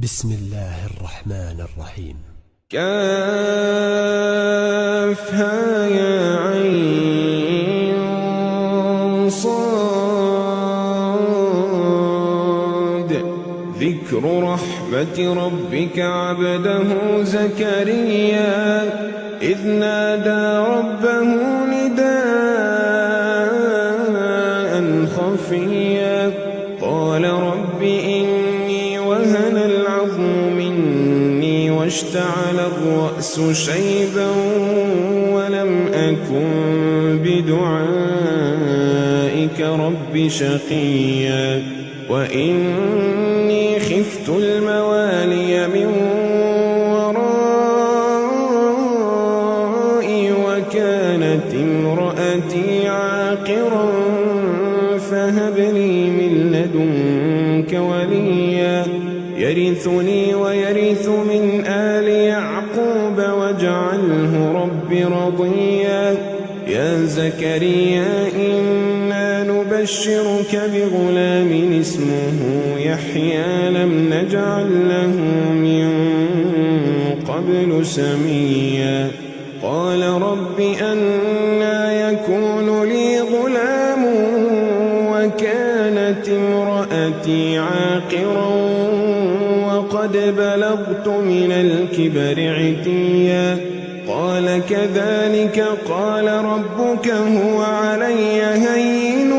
بسم الله الرحمن الرحيم. كافها يا عين صاد. ذكر رحمة ربك عبده زكريا إذ نادى ربه نداء خفيا قال رب إني وهن العظم مني واشتعل الرأس شيبا ولم أكن بدعائك رب شقيا وإني خفت الموالي من ورائي وكانت امرأتي عاقرا فهب لي من لدنك وليا يرثني ويرث من آل يعقوب واجعله رب رضيا يا زكريا إنا نبشرك بغلام اسمه يحيى لم نجعل له من قبل سميا قال رب أنى يكون لي غلام وكانت امرأتي عاقرا وقد بلغت من الكبر عتيا قال كذلك قال ربك هو علي هين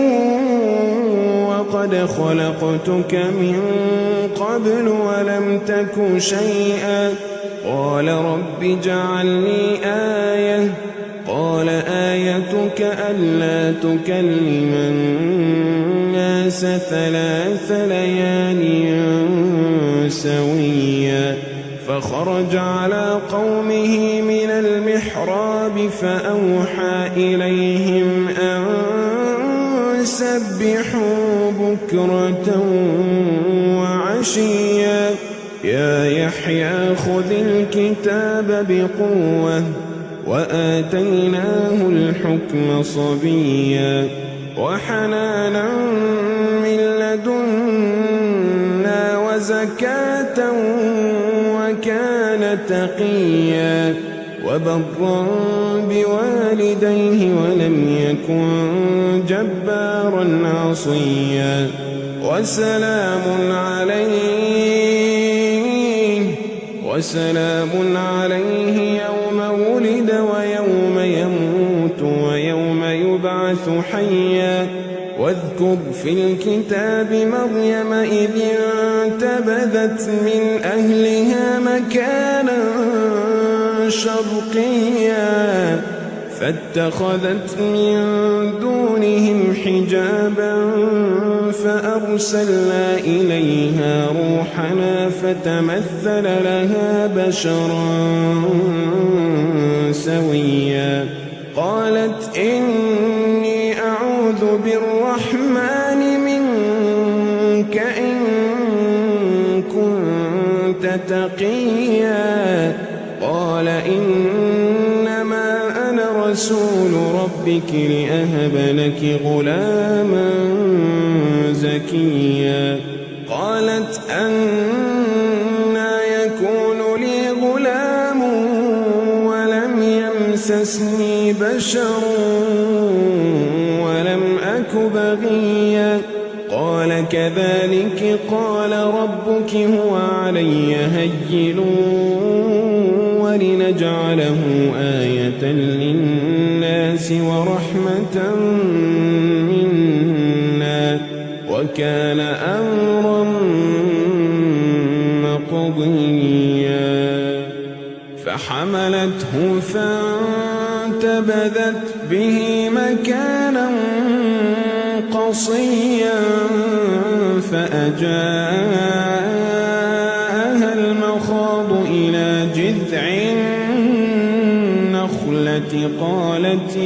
وقد خلقتك من قبل ولم تك شيئا قال رب اجعل لي آية قال آيتك ألا تكلم الناس 3 ليال سويا فخرج على قومه من المحراب فأوحى إليهم أن سبحوا بكرة وعشيا يا يحيى خذ الكتاب بقوة وآتيناه الحكم صبيا وحنانا من لدنا وزكاة وكان تقيا وبرا بوالديه ولم يكن جبارا عصيا وسلام عليه يوم ولد ويوم يموت ويوم يبعث حيا واذكر في الكتاب مريم إذ انتبذت من أهلها مكانا شرقيا فاتخذت من دونهم حجابا فأرسلنا إليها روحنا فتمثل لها بشرا سويا قالت إني أعوذ بالرحمن منك إن كنت تقيا قال إنما أنا رسول ربك لأهب لك غلاما زكيا قالت أنى يكون لي غلام ولم يمسسني بشر ولم أك بغيا قال كذلك قال ربك هو علي هين ولنجعله آية للناس ورحمة منا وكان أمرا مقضيا فحملته فانتبذت به مكانا قصيا فأجاءها المخاض إلى جذع النخلة قالت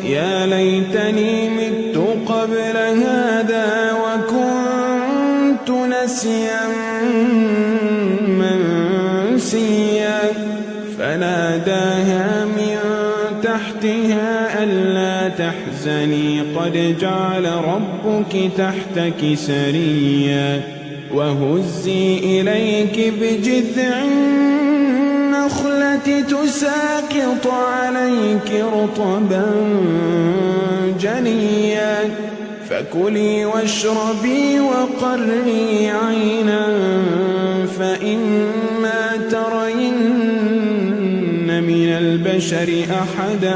يا ليتني مت قبل هذا وكنت نسيا منسيا فناداها من تحتها ألا تحزني قد جعل ربك تحتك سريا وهزي إليك بجذع النخلة تساقط عليك رطبا جنيا فكلي واشربي وقري عينا فإما ترين من البشر أحدا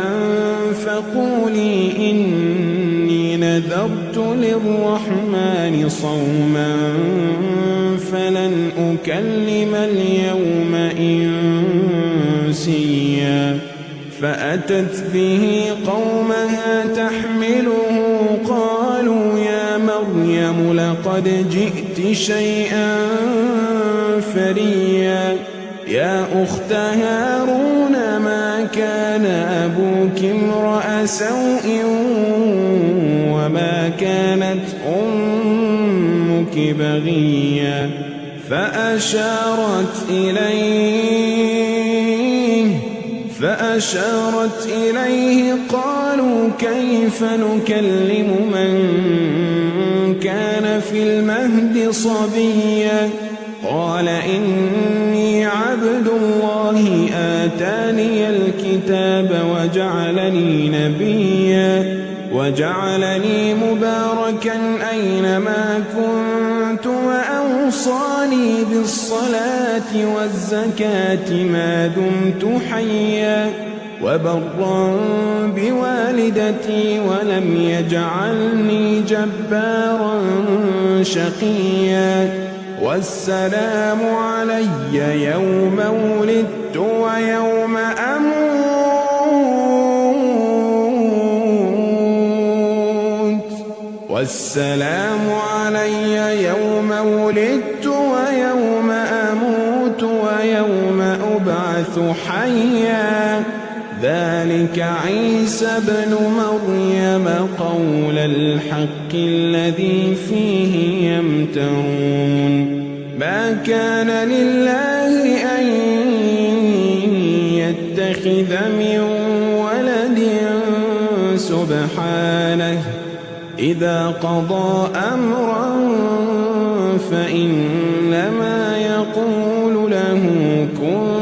فقولي إني نذرت للرحمن صوما فلن أكلم اليوم إنسيا فأتت به قومها تحمله قالوا يا مريم لقد جئت شيئا فريا يا أخت هارون ما كان أبوك امرأ سوء وما كانت أمك بغيا فأشارت إليه قالوا كيف نكلم من كان في المهد صبيا قال إني عبد الله آتاني الكتاب وجعلني نبيا وجعلني مباركا أينما كنت وأوصاني بالصلاة والزكاة ما دمت حيا وبرا بوالدتي ولم يجعلني جبارا شقيا والسلام علي يوم ولدت ويوم أموت والسلام علي يوم ولدت ويوم أموت ويوم أبعث حيا ذلك عيسى بن مريم قول الحق الذي فيه يمترون ما كان لله أن يتخذ من ولد سبحانه إذا قضى أمرا فإنما يقول له كن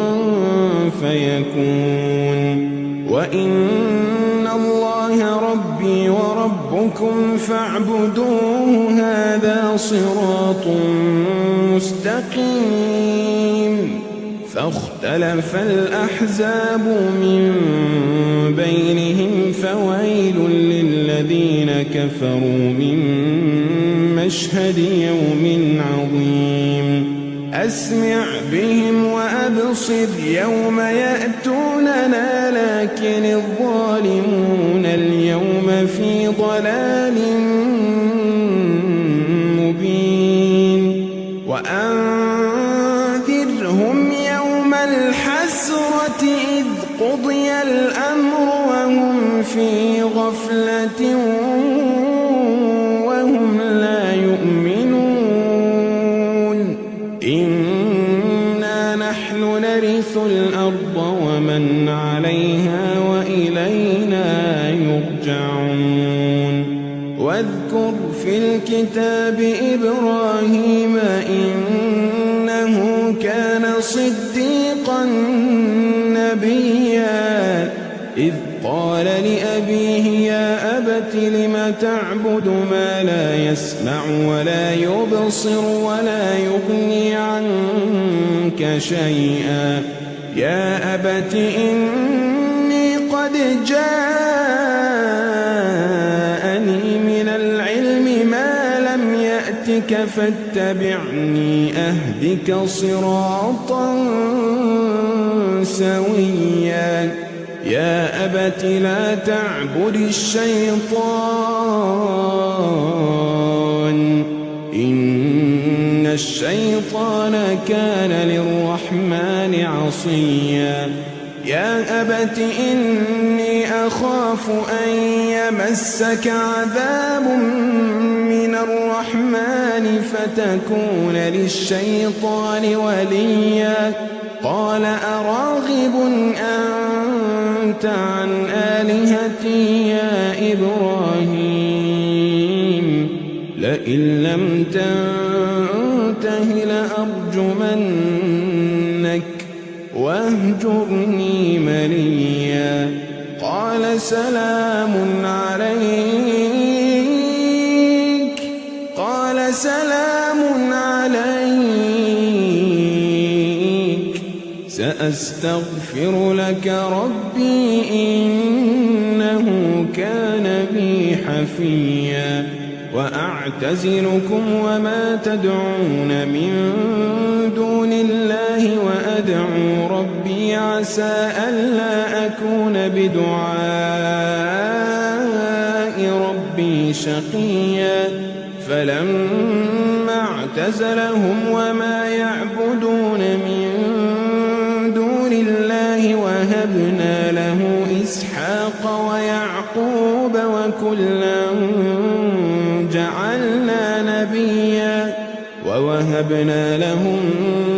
فيكون وإن الله ربي وربكم فاعبدوه هذا صراط مستقيم فاختلف الأحزاب من بينهم فويل للذين كفروا من مشهد يوم عظيم أسمع بهم وأبصر يوم يأتوننا لكن الظالمون اليوم في ضلال مبين وأنذرهم يوم الحسرة إذ قضي الأمر وهم في غفلة وهم لا يؤمنون إنا نحن نرث الأرض ومن عليها وإلينا يرجعون واذكر في الكتاب إبراهيم إنه كان صديقا نبيا إذ قال لأبيه يا أبت لم تعبد ما لا يسمع ولا يبصر ولا يغني عنك شيئا يا أبت إني قد جاءني من العلم ما لم يأتك فاتبعني أهدك صراطا سويا يا أبت لا تعبد الشيطان إن الشيطان كان للرحمن عصيا يا أبت إني أخاف أن يمسك عذاب من الرحمن فتكون للشيطان وليا قال أراغب أنت عن آلهتي يا إبراهيم لئن لم تنته الله لأرجمنك واهجرني مليا. قال سلام عليك سأستغفر لك ربي إنه كان بي حفيا. وأعتزلكم وما تدعون من دون الله وأدعو ربي عسى ألا أكون بدعاء ربي شقيا. فلما اعتزلهم وما يعبدون من دون الله وهبنا له إسحاق ويعقوب وكلا جعلنا نبيا. ووهبنا لهم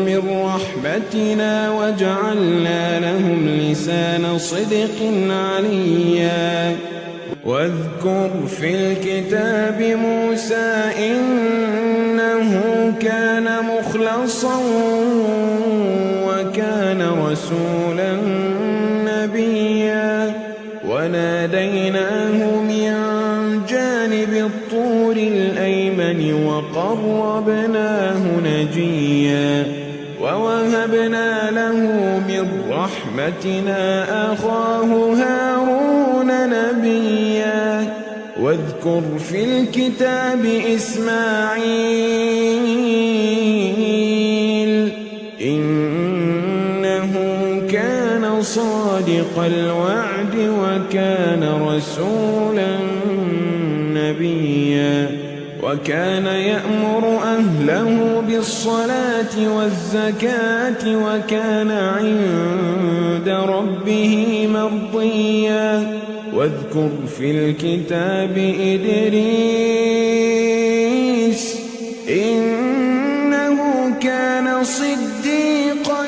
من رحمتنا وجعلنا لهم لسان صدق عليا. واذكر في الكتاب موسى إنه كان مخلصا وكان رسولا نبيا. وناديناه من جانب الطور الأيمن وقربناه نجيا. ووهبنا له من رحمتنا أخاه هارون نبيا. واذكر في الكتاب إسماعيل إنه كان صادق الوعد وكان رسولا نبيا. وكان يأمر أهله بالصلاة والزكاة وكان عند ربه مرضيا. واذكر في الكتاب إدريس إنه كان صديقا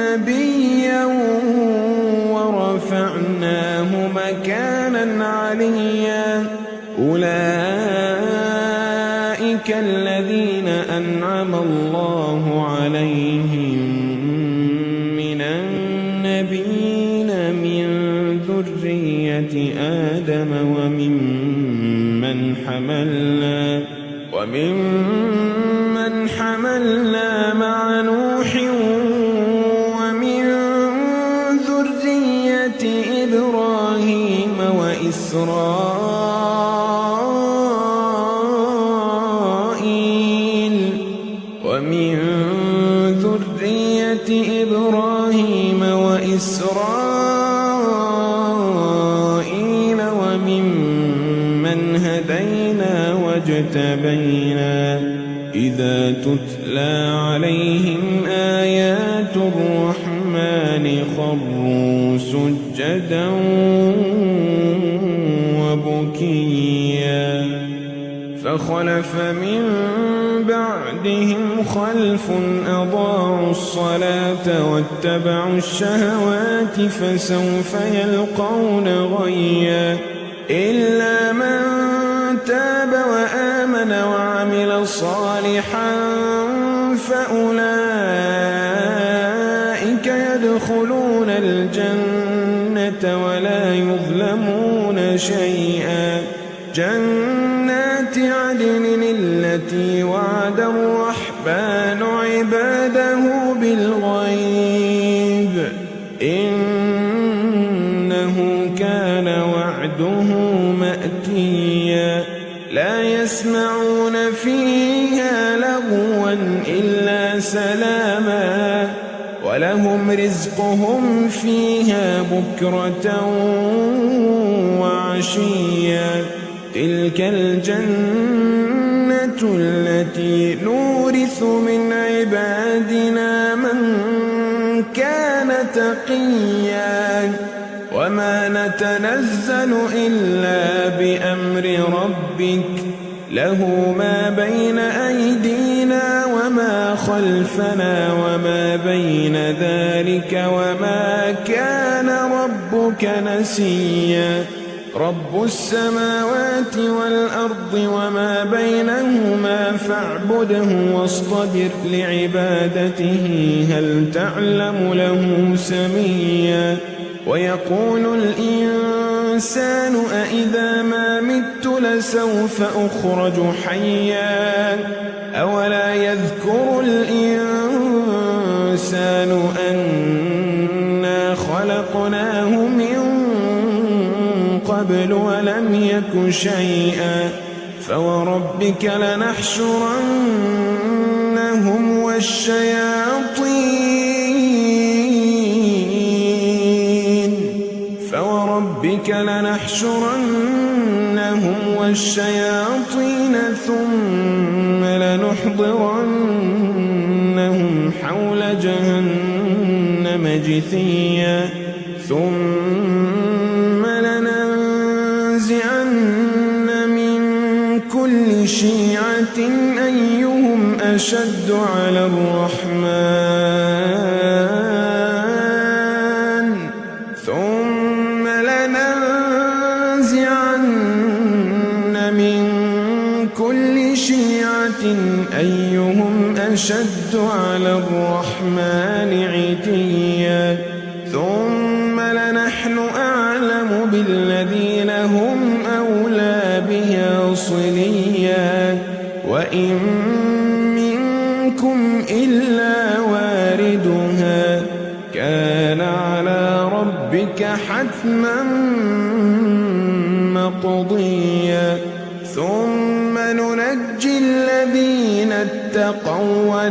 نبيا ورفعناه مكانا عليا. أولئك الذين أنعم الله عليهم من النبيين من ذرية آدم وممن حملنا مع نوح ومن ذرية إبراهيم وإسرائيل وممن هدينا واجتبينا. إذا تتلى عليهم آيات الرحمن خروا سجدا وبكيا. فخلف من بعدهم خلف أضاعوا الصلاة واتبعوا الشهوات فسوف يلقون غيا. إلا من تاب وآمن وعمل صالحا فأولئك يدخلون الجنة ولا يظلمون شيئا. جنات عدن التي وعد الرحمن عباده بالغيب إنه كان وعده مأتيا. لا يسمعون فيها لغوا إلا سلاما ولهم رزقهم فيها بكرة وعشيا. تلك الجنة التي نورث من عبادنا من كان تقيا. وما نتنزل إلا بأمر ربك له ما بين أيدينا وما خلفنا وما بين ذلك وما كان ربك نسيا. رب السماوات والأرض وما بينهما فاعبده واصطبر لعبادته هل تعلم له سميا ويقول الإنسان أإذا ما مت لسوف أخرج حيا أولا يذكر الإنسان أنا خلقناه من قبل ولم يك شيئا فوربك لنحشرنهم والشياطين ثم لنحضرنهم حول جهنم جثيا ثم لننزعن من كل شيعة أيهم أشد على الرحمن ثم لننزعن من كل شيعة أيهم أشد على الرحمن عتيا ثم لنحن أعلم بالذين هم أولى بها صليا وإن منكم إلا واردها كان على ربك حتما مقضيا ثم ننجي الذين اتقوا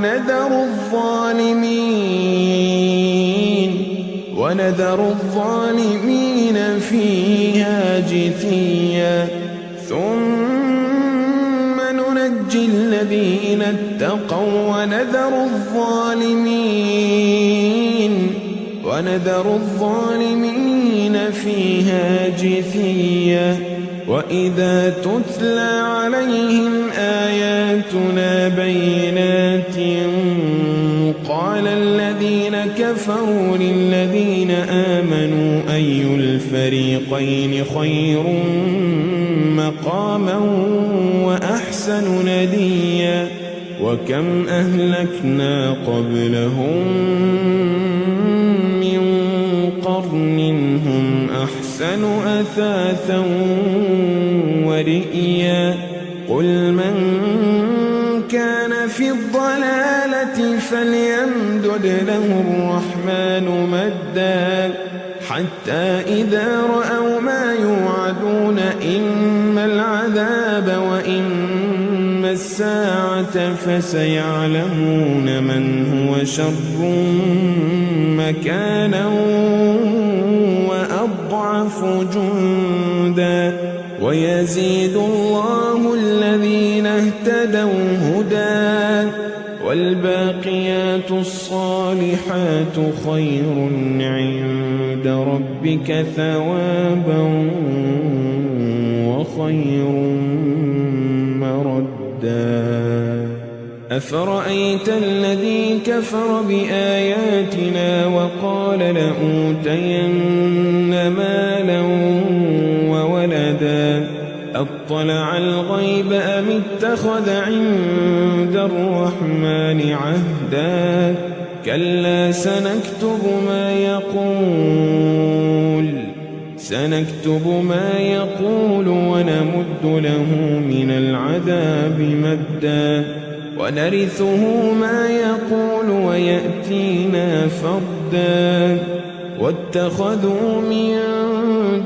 ونذر الظالمين فيها جثيا ثم ننجي الذين اتقوا ونذر الظالمين فيها جثيا وإذا تتلى عليهم آياتنا بينات قال الذين كفروا للذين آمنوا أي الفريقين خير مقاما وأحسن نديا وكم أهلكنا قبلهم من قرن هم أحسن أثاثا ورئيا قل من كان في الضلالة فليمدد له الرحمن مدا حتى إذا رأوا ما يوعدون إما العذاب وإما الساعة فسيعلمون من هو شر مكانا وأضعف جندا ويزيد الله الذين اهتدوا هدى والباقيات الصالحات خير عند ربك ثوابا وخير مردا أفرأيت الذي كفر بآياتنا وقال لأوتين مالا وولدا أطلع الغيب أم اتخذ عند الرحمن عهدا كلا سنكتب ما يقول ونمد له من العذاب مدا ونرثه ما يقول ويأتينا فردا واتخذوا من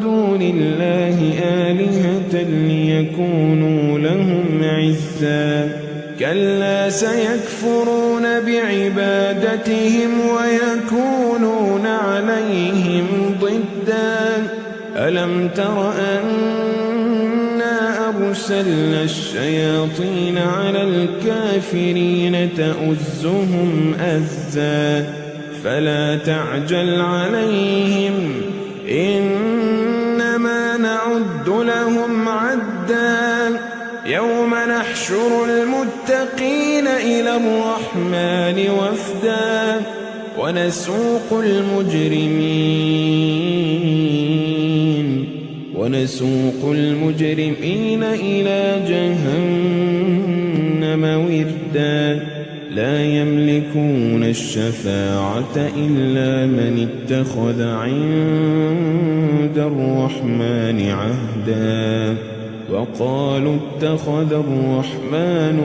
دون الله آلهة ليكونوا لهم عزا كلا سيكفرون بعبادتهم ويكونون عليهم ضدا ألم تر أنا أرسلنا الشياطين على الكافرين تؤزهم أزا فلا تعجل عليهم إنما نعد لهم عدا يوم نحشر المتقين إلى الرحمن وفدا ونسوق المجرمين إلى جهنم وردا لا يملكون الشفاعة إلا من اتخذ عند الرحمن عهدا وقالوا اتخذ الرحمن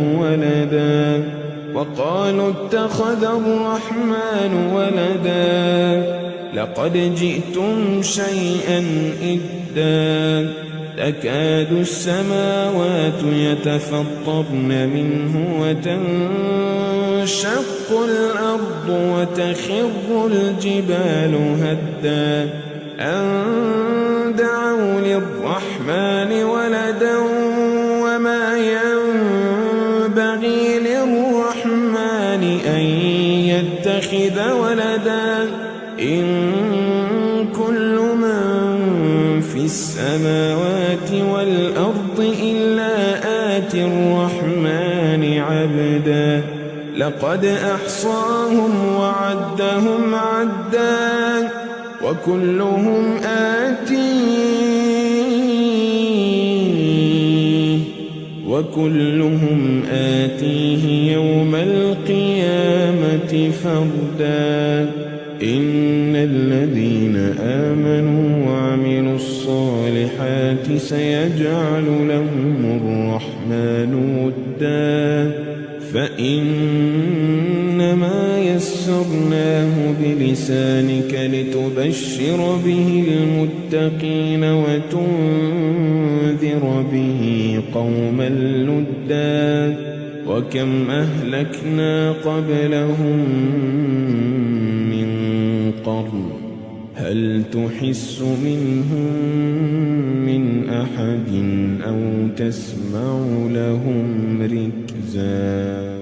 ولدا لقد جئتم شيئا إدا تكاد السماوات يتفطرن منه وتنشق الأرض وتخر الجبال هدا أن دعوا للرحمن ولدا وما ينبغي للرحمن أن يتخذ ولدا إن كل من في السماوات والأرض إلا آتي الرحمن عبدا لقد أحصاهم وعدهم عدا وكلهم آتيه يوم القيامة فردا إن الذين آمنوا وعملوا الصالحات سيجعل لهم الرحمن ودا فإنما يسرناه بلسانك لتبشر به المتقين وتنذر به قوما لدا وكم أهلكنا قبلهم من قرن هل تحس منهم من أحد أو تسمع لهم ركزا